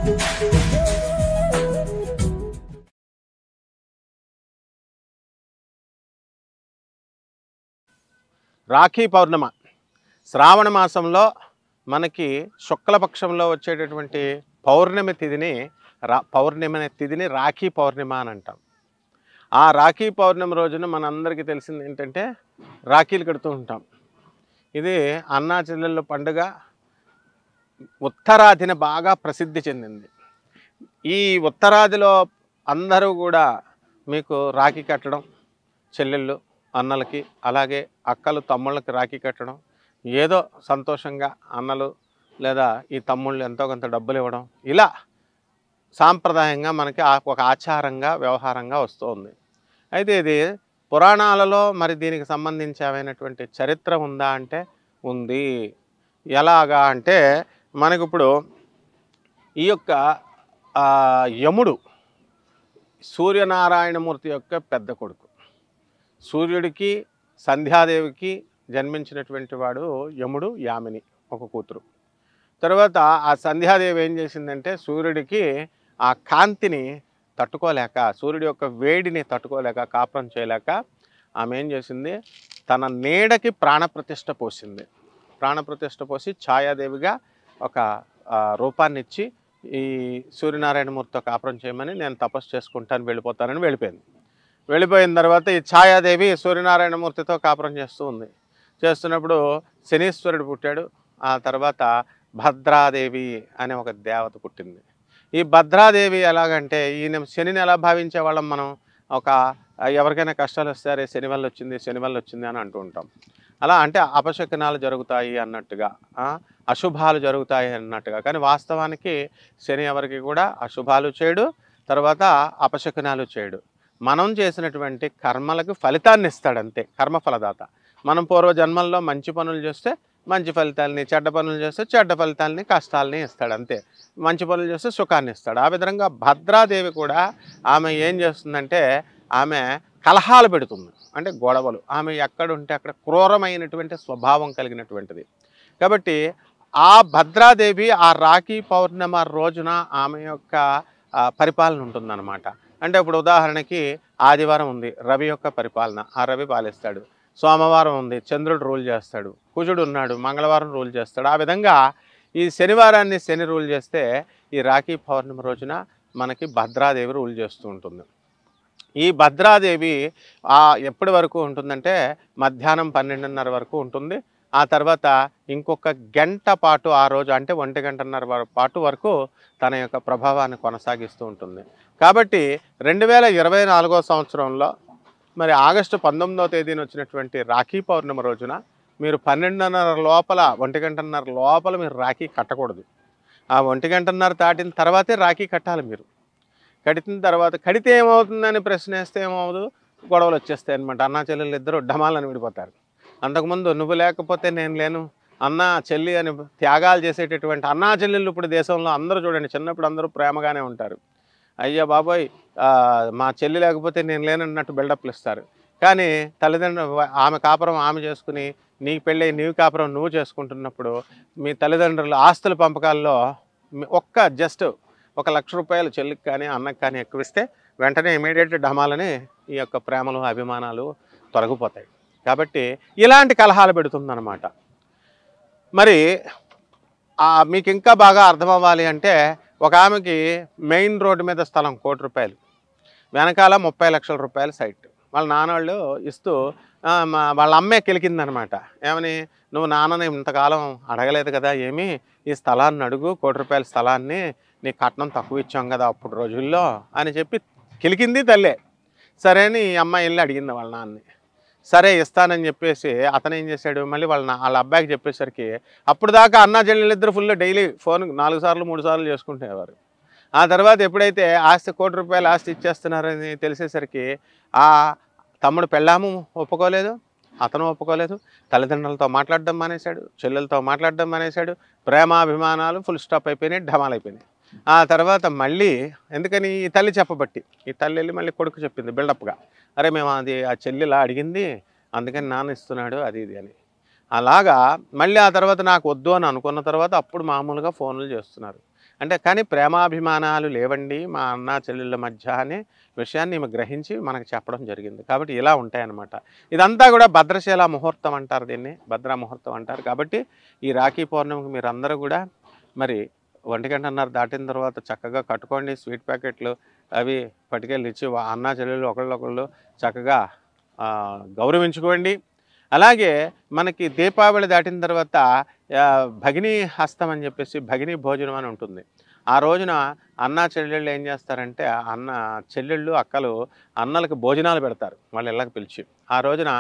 రాఖీ పౌర్ణమ శ్రావణ మాసంలో మనకి శుక్లపక్షంలో వచ్చేటటువంటి పౌర్ణమి తిథిని రాఖీ పౌర్ణిమ అని అంటాం. ఆ రాఖీ పౌర్ణమి రోజున మనందరికీ తెలిసింది ఏంటంటే రాఖీలు కడుతూ ఉంటాం. ఇది అన్నా చెల్లెళ్ళ పండుగ ఉత్తరాదిన బాగా ప్రసిద్ధి చెందింది. ఈ ఉత్తరాదిలో అందరూ కూడా మీకు రాఖీ కట్టడం, చెల్లెళ్ళు అన్నలకి, అలాగే అక్కలు తమ్ముళ్ళకి రాఖీ కట్టడం, ఏదో సంతోషంగా అన్నలు లేదా ఈ తమ్ముళ్ళు ఎంతో కొంత డబ్బులు ఇవ్వడం, ఇలా సాంప్రదాయంగా మనకి ఒక ఆచారంగా వ్యవహారంగా వస్తుంది. అయితే ఇది పురాణాలలో మరి దీనికి సంబంధించినటువంటి చరిత్ర ఉందా అంటే ఉంది. ఎలాగా అంటే మనకి ఇప్పుడు ఈ యొక్క యముడు సూర్యనారాయణమూర్తి యొక్క పెద్ద కొడుకు. సూర్యుడికి సంధ్యాదేవికి జన్మించినటువంటి వాడు యముడు, యామిని ఒక కూతురు. తర్వాత ఆ సంధ్యాదేవి ఏం చేసిందంటే సూర్యుడికి ఆ కాంతిని తట్టుకోలేక, సూర్యుడి యొక్క వేడిని తట్టుకోలేక, కాపురం చేయలేక ఆమె ఏం చేసింది, తన నీడకి ప్రాణప్రతిష్ఠ పోసింది. ప్రాణప్రతిష్ఠ పోసి ఛాయాదేవిగా ఒక రూపాన్ని ఇచ్చి ఈ సూర్యనారాయణమూర్తితో కాపురం చేయమని, నేను తపస్సు చేసుకుంటాను వెళ్ళిపోతానని వెళ్ళిపోయింది. వెళ్ళిపోయిన తర్వాత ఈ ఛాయాదేవి సూర్యనారాయణమూర్తితో కాపురం చేస్తూ ఉంది. చేస్తున్నప్పుడు శనీశ్వరుడు పుట్టాడు. ఆ తర్వాత భద్రాదేవి అనే ఒక దేవత పుట్టింది. ఈ భద్రాదేవి ఎలాగంటే ఈయన శనిని ఎలా భావించేవాళ్ళం మనం, ఒక ఎవరికైనా కష్టాలు వస్తే శని వల్ల వచ్చింది, శని వల్ల వచ్చింది అని అంటూ ఉంటాం. అలా అంటే అపశకునాలు జరుగుతాయి అన్నట్టుగా, అశుభాలు జరుగుతాయి అన్నట్టుగా. కానీ వాస్తవానికి శని ఎవరికి కూడా అశుభాలు చేయడు, తర్వాత అపశకునాలు చేయడు. మనం చేసినటువంటి కర్మలకు ఫలితాన్ని ఇస్తాడు అంతే, కర్మఫలదాత. మనం పూర్వజన్మల్లో మంచి పనులు చేస్తే మంచి ఫలితాలని, చెడ్డ పనులు చేస్తే చెడ్డ ఫలితాలని, కష్టాలని ఇస్తాడు అంతే. మంచి పనులు చేస్తే సుఖాన్ని ఇస్తాడు. ఆ విధంగా భద్రాదేవి కూడా ఆమె ఏం చేస్తుందంటే ఆమె కలహాలు పెడుతుంది, అంటే గొడవలు. ఆమె ఎక్కడుంటే అక్కడ క్రూరమైనటువంటి స్వభావం కలిగినటువంటిది. కాబట్టి ఆ భద్రాదేవి ఆ రాఖీ పౌర్ణమ రోజున ఆమె యొక్క పరిపాలన ఉంటుందన్నమాట. అంటే ఇప్పుడు ఉదాహరణకి ఆదివారం ఉంది, రవి యొక్క పరిపాలన, ఆ రవి పాలిస్తాడు. సోమవారం ఉంది, చంద్రుడు రూల్ చేస్తాడు. కుజుడు ఉన్నాడు, మంగళవారం రూల్ చేస్తాడు. ఆ విధంగా ఈ శనివారాన్ని శని రూల్ చేస్తే ఈ రాఖీ పౌర్ణమి రోజున మనకి భద్రాదేవి రూల్ చేస్తూ ఉంటుంది. ఈ భద్రాదేవి ఎప్పటి వరకు ఉంటుందంటే మధ్యాహ్నం 12:30 వరకు ఉంటుంది. ఆ తర్వాత ఇంకొక గంట పాటు ఆ రోజు అంటే 1:30 పాటు వరకు తన యొక్క ప్రభావాన్ని కొనసాగిస్తూ ఉంటుంది. కాబట్టి 2024 సంవత్సరంలో మరి ఆగస్టు 19వ తేదీన వచ్చినటువంటి రాఖీ పౌర్ణమి రోజున మీరు 12:30 లోపల, 1:30 లోపల మీరు రాఖీ కట్టకూడదు. ఆ 1:30 దాటిన తర్వాతే రాఖీ కట్టాలి. మీరు కట్టిన తర్వాత కడితే ఏమవుతుందని ప్రశ్న వేస్తే ఏమవుదు, గొడవలు వచ్చేస్తాయి అనమాట. అన్నా చెల్లెళ్ళు ఇద్దరు డమాలని విడిపోతారు. అంతకుముందు నువ్వు లేకపోతే నేను లేను, అన్న చెల్లి అని త్యాగాలు చేసేటటువంటి అన్నా చెల్లెళ్ళు ఇప్పుడు దేశంలో అందరూ చూడండి, చిన్నప్పుడు అందరూ ప్రేమగానే ఉంటారు. అయ్యా బాబోయ్ మా చెల్లి లేకపోతే నేను లేనన్నట్టు బిల్డప్లు ఇస్తారు. కానీ తల్లిదండ్రులు ఆమె కాపురం ఆమె చేసుకుని, నీకు పెళ్ళి నీవు కాపురం నువ్వు చేసుకుంటున్నప్పుడు మీ తల్లిదండ్రులు ఆస్తుల పంపకాల్లో జస్ట్ ₹1,00,000 చెల్లికి కానీ అన్నకు కానీ ఎక్కువ ఇస్తే వెంటనే ఇమీడియట్ డమాలని ఈ యొక్క ప్రేమలు అభిమానాలు తొలగిపోతాయి. కాబట్టి ఇలాంటి కలహాలు పెడుతుందన్నమాట. మరి మీకు ఇంకా బాగా అర్థం అవ్వాలి అంటే ఒక ఆమెకి మెయిన్ రోడ్డు మీద స్థలం ₹1,00,00,000, వెనకాల ₹30,00,000 సైట్. వాళ్ళ నాన్నవాళ్ళు ఇస్తూ వాళ్ళ అమ్మే కెలికిందనమాట. ఏమని, నువ్వు నాన్నని ఇంతకాలం అడగలేదు కదా, ఏమి ఈ స్థలాన్ని అడుగు, ₹1,00,00,000 స్థలాన్ని, నీ కట్నం తక్కువ ఇచ్చాం కదా అప్పుడు రోజుల్లో అని చెప్పి కెలికింది తల్లే. సరే అని ఈ అమ్మాయి వెళ్ళి అడిగింది వాళ్ళ నాన్నని. సరే ఇస్తానని చెప్పేసి అతను ఏం చేశాడు, మళ్ళీ వాళ్ళ అబ్బాయికి చెప్పేసరికి అప్పుడు దాకా అన్నా చెల్లెళ్ళిద్దరు ఫుల్ డైలీ ఫోన్ 4 సార్లు 3 సార్లు చేసుకుంటేవారు. ఆ తర్వాత ఎప్పుడైతే ఆస్తి ₹1,00,00,000 ఆస్తి ఇచ్చేస్తున్నారని తెలిసేసరికి ఆ తమ్ముడు పెళ్ళాము ఒప్పుకోలేదు, అతను ఒప్పుకోలేదు. తల్లిదండ్రులతో మాట్లాడడం మానేశాడు, చెల్లెలతో మాట్లాడడం మానేశాడు. ప్రేమాభిమానాలు ఫుల్ స్టాప్ అయిపోయినాయి, ఢమాలు అయిపోయినాయి. ఆ తర్వాత మళ్ళీ ఎందుకని ఈ తల్లి చెప్పబట్టి, ఈ తల్లి వెళ్ళి మళ్ళీ కొడుకు చెప్పింది బిల్డప్గా, అరే మేము అది ఆ చెల్లిలా అడిగింది అందుకని నాన్న ఇస్తున్నాడు అది ఇది అని. అలాగా మళ్ళీ ఆ తర్వాత నాకు వద్దు అని అనుకున్న తర్వాత అప్పుడు మామూలుగా ఫోన్లు చేస్తున్నారు. అంటే కానీ ప్రేమాభిమానాలు లేవండి మా అన్న చెల్లెళ్ళ మధ్య అనే విషయాన్ని ఈమె గ్రహించి మనకు చెప్పడం జరిగింది. కాబట్టి ఇలా ఉంటాయన్నమాట. ఇదంతా కూడా భద్రశీల ముహూర్తం అంటారు, దీన్ని భద్రా ముహూర్తం అంటారు. కాబట్టి ఈ రాఖీ పౌర్ణమికి మీరందరూ కూడా మరి 1:30 దాటిన తర్వాత చక్కగా కట్టుకోండి. స్వీట్ ప్యాకెట్లు అవి పట్టుకెళ్ళి ఇచ్చి అన్న చెల్లెళ్ళు ఒకళ్ళొకళ్ళు చక్కగా గౌరవించుకోండి. అలాగే మనకి దీపావళి దాటిన తర్వాత భగినీ హస్తం అని చెప్పేసి భగినీ భోజనం అని ఉంటుంది. ఆ రోజున అన్న చెల్లెళ్ళు ఏం చేస్తారంటే అన్న చెల్లెళ్ళు అక్కలు అన్నలకు భోజనాలు పెడతారు వాళ్ళ ఇళ్ళకి పిలిచి. ఆ రోజున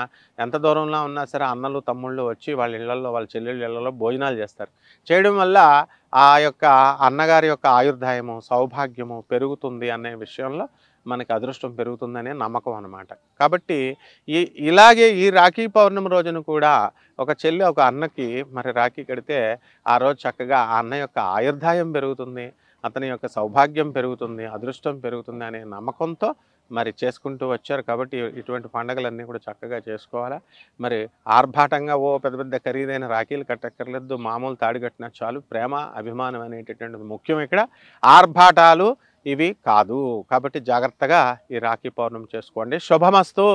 ఎంత దూరంలో ఉన్నా సరే అన్నలు తమ్ముళ్ళు వచ్చి వాళ్ళ ఇళ్లలో వాళ్ళ చెల్లెళ్ళ ఇళ్లలో భోజనాలు చేస్తారు. చేయడం వల్ల ఆ యొక్క అన్నగారి యొక్క ఆయుర్దాయము సౌభాగ్యము పెరుగుతుంది అనే విషయంలో మనకి అదృష్టం పెరుగుతుందనే నమ్మకం అన్నమాట. కాబట్టి ఇలాగే ఈ రాఖీ పౌర్ణమి రోజున కూడా ఒక చెల్లి ఒక అన్నకి మరి రాఖీ కడితే ఆ రోజు చక్కగా ఆ అన్న యొక్క ఆయుర్దాయం పెరుగుతుంది, అతని యొక్క సౌభాగ్యం పెరుగుతుంది, అదృష్టం పెరుగుతుంది అనే నమ్మకంతో మరి చేసుకుంటూ వచ్చారు. కాబట్టి ఇటువంటి పండుగలన్నీ కూడా చక్కగా చేసుకోవాలా. మరి ఆర్భాటంగా పెద్ద పెద్ద ఖరీదైన రాఖీలు కట్టక్కర్లేదు, మామూలు తాడి కట్టినా చాలు. ప్రేమ అభిమానం అనేటటువంటిది ముఖ్యం ఇక్కడ, ఆర్భాటాలు ఇవి కాదు. కాబట్టి జాగ్రత్తగా ఈ రాఖీ పౌర్ణమి చేసుకోండి. శుభమస్తు.